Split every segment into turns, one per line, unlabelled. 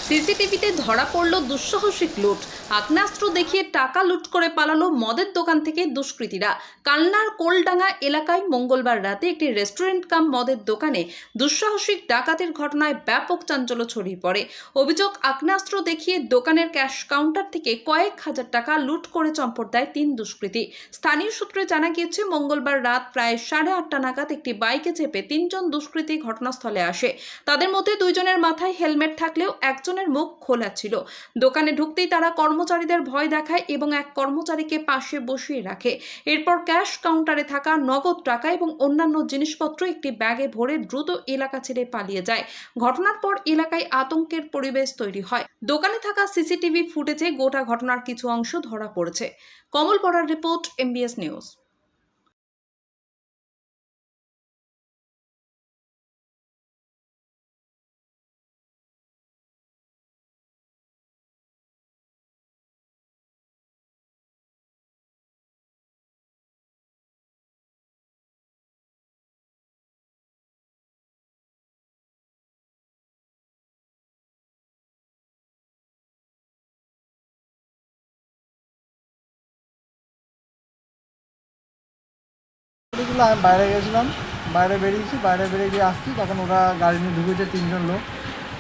সিসিটিভিতে ধরা পড়ল দুঃসাহসিক লুট। আগ্নেয়াস্ত্র দেখিয়ে টাকা লুট করে পালালো মদের দোকান থেকে দুষ্কৃতীরা। কালনার কোলডাঙ্গা এলাকায় মঙ্গলবার রাতে একটি রেস্টুরেন্ট কাম মদের দোকানে দুঃসাহসিক ডাকাতির ঘটনায় ব্যাপক চাঞ্চল্য ছড়িয়ে পড়ে। অভিযোগ, আগ্নেয়াস্ত্র দেখিয়ে দোকানের ক্যাশ কাউন্টার থেকে কয়েক হাজার টাকা লুট করে চম্পট দেয় তিন দুষ্কৃতী। স্থানীয় সূত্রে জানা গিয়েছে, মঙ্গলবার রাত প্রায় 8:30 নাগাদ একটি বাইকে চেপে তিনজন দুষ্কৃতী ঘটনাস্থলে আসে। তাদের মধ্যে দুইজনের মাথায় হেলমেট থাকলেও একজনের মুখ খোলা ছিল। দোকানে ঢুকতেই তারা কর্মচারীদের ভয় দেখায় এবং এক কর্মচারীকে পাশে বসিয়ে রাখে। এরপর ক্যাশ কাউন্টারে থাকা নগদ টাকা এবং অন্যান্য জিনিসপত্র একটি ব্যাগে ভরে দ্রুত এলাকা ছেড়ে পালিয়ে যায়। ঘটনার পর এলাকায় আতঙ্কের পরিবেশ তৈরি হয়। দোকানে থাকা সিসিটিভি ফুটেজে গোটা ঘটনার কিছু অংশ ধরা পড়েছে। কমল পড়ার রিপোর্ট, MBS নিউজ।
আমি বাইরে গেছিলাম, বাইরে বেরিয়ে গিয়ে আসছি, তখন ওরা গাড়ি নিয়ে ঢুকেছে তিনজন লোক।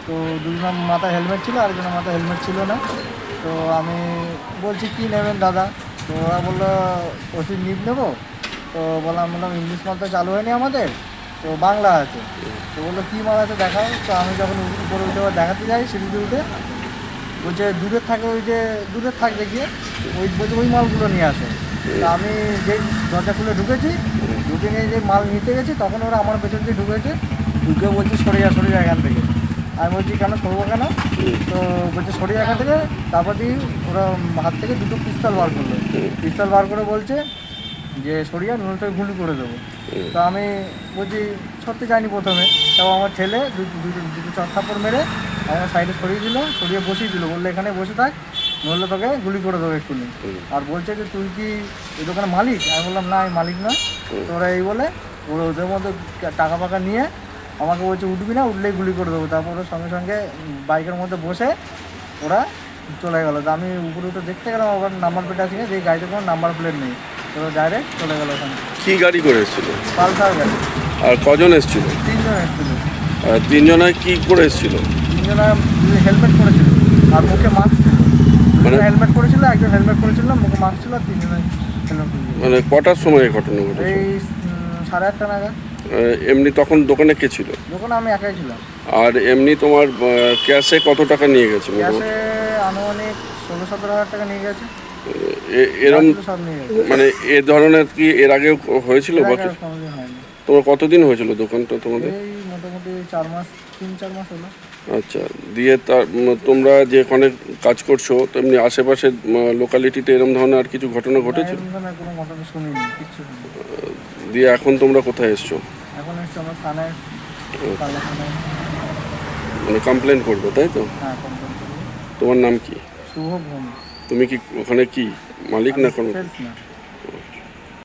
তো দুজনের মাথায় হেলমেট ছিল, আরেকজনের মাথায় হেলমেট ছিল না। তো আমি বলছি কী নেবেন দাদা? তো ওরা বললো ওষুধ নিপ নেবো। তো বললাম ইংলিশ মাল তো চালু হয়নি আমাদের, তো বাংলা আছে। তো বললো কী মাল আছে দেখাও। তো আমি যখন উপরে উঠে দেখাতে যাই, সিঁড়িতে উঠে বলছে দূরের থাকবে গিয়ে বলছে ওই মালগুলো নিয়ে আসে। তা আমি যেই দরজা খুলে ঢুকে নিয়ে যে মাল নিতে গেছি, তখন ওরা আমার পেছন দিয়ে ঢুকে বলছে সরে যা এখান থেকে। আমি বলছি কেন সরবো কেন? তো বলছে সরে যা এখান থেকে। তারপর দিয়ে ওরা হাত থেকে দুটো পিস্তল বার করে বলছে যে সরিয়া নইলে তোকে গুলি করে দেবো। তো আমি বলছি সরতে যাইনি প্রথমে। তাও আমার ছেলে দুটো চড় মেরে আমার সাইডে সরিয়ে বসিয়ে দিল, বললো এখানে বসে থাক, নইলে তোকে গুলি করে দেবো এক্ষুনি। আর বলছে যে তুই কি এই দোকানের মালিক? আমি বললাম না, আমি মালিক নয়। তো ওরা এই বলে ওরা ওদের মধ্যে টাকা ফাকা নিয়ে আমাকে বলছে উঠবি না, উঠলেই গুলি করে দেবো। তারপর ওরা সঙ্গে সঙ্গে বাইকের মধ্যে বসে ওরা চলে গেলো। তো আমি উপরে উঠে দেখতে গেলাম, ওখানে নাম্বার প্লেট আছে, যে গাড়িতে কোনো নাম্বার প্লেট নেই। তো ডাইরেক্ট চলে গেলো ওখানে।
কি গাড়ি করে এসেছিল?
পালসার গাড়ি।
আর কজন এসেছিল?
তিনজন এসেছিল।
আর তিনজনায় কি করে এসেছিল?
তিনজনা হেলমেট পরেছিল আর মুখে মাস্ক ছিল। মানে হেলমেট পরেছিল, একজন হেলমেট পরেছিল, মুখে মাস্ক ছিল, আর তিনজনে হেলমেট পরেছিল।
মানে কটার সময় ঘটনা ঘটেছে?
এই 8:30 নাগাদ।
এমনি তখন দোকানে কে ছিল?
দোকানে আমি একাই ছিলাম।
আর এমনি তোমার ক্যাশে কত টাকা নিয়ে গেছে?
ক্যাশে আনুমানিক 16-17 হাজার টাকা নিয়ে গেছে।
এরকম
সব নিয়ে গেছে।
মানে এ ধরনের কি এর আগেও হয়েছিল?
কোনোদিন হয়নি।
তোমার কতদিন হয়েছিল দোকানটা তোমাদের?
এই মোটামুটি 3-4 মাস হলো।
আচ্ছা, দিয়ে তোমরা যেখানে কাজ করছো তেমনি আশেপাশে লোকালিটিতে এরকম ধরনের আর কিছু ঘটনা ঘটেছে?
কোনো ঘটনা শুনিনি, কিচ্ছু শুনিনি।
দিয়ে এখন তোমরা কোথায় এসছো?
এখন এসছি আমরা থানায়।
মানে কমপ্লেন করবে, তাই তো?
হ্যাঁ, কমপ্লেন করবো।
তোমার নাম কি?
শুভ ভূমি।
তুমি কি ওখানে কি মালিক না কোনো?
সেলস না।